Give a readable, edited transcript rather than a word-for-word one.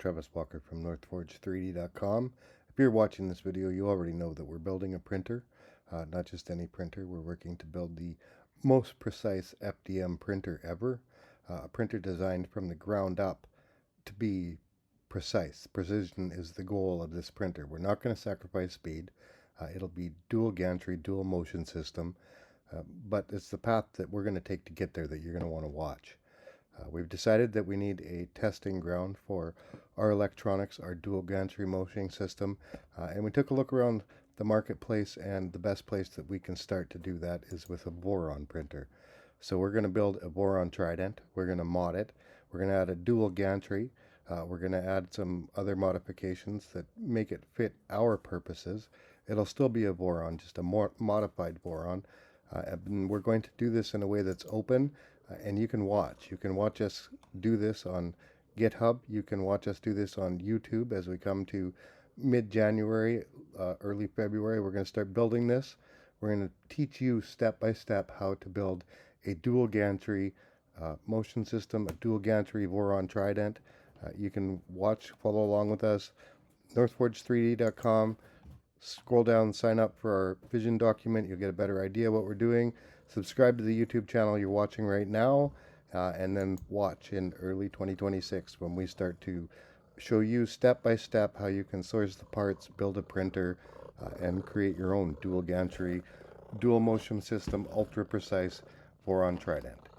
Travis Walker from NorthForge3D.com. If you're watching this video, you already know that we're building a printer, not just any printer. We're working to build the most precise FDM printer ever, a printer designed from the ground up to be precise. Precision is the goal of this printer. We're not going to sacrifice speed. It'll be dual gantry, dual motion system, but it's the path that we're going to take to get there that you're going to want to watch. We've decided that we need a testing ground for our electronics, our dual gantry motion system, and we took a look around the marketplace, and the best place that we can start to do that is with a Voron printer. So we're going to build a Voron Trident. We're going to mod it. We're going to add a dual gantry. We're going to add some other modifications that make it fit our purposes. It'll still be a Voron, just a more modified Voron. And we're going to do this in a way that's open, and you can watch. You can watch us do this on GitHub. You can watch us do this on YouTube as we come to mid-January, early February. We're going to start building this. We're going to teach you step by step how to build a dual gantry motion system, a dual gantry Voron Trident. You can watch, follow along with us. NorthForge3D.com. Scroll down, sign up for our vision document. You'll get a better idea what we're doing. Subscribe to the YouTube channel you're watching right now, and then watch in early 2026 when we start to show you step by step how you can source the parts, build a printer, and create your own dual gantry, dual motion system, ultra precise Voron Trident.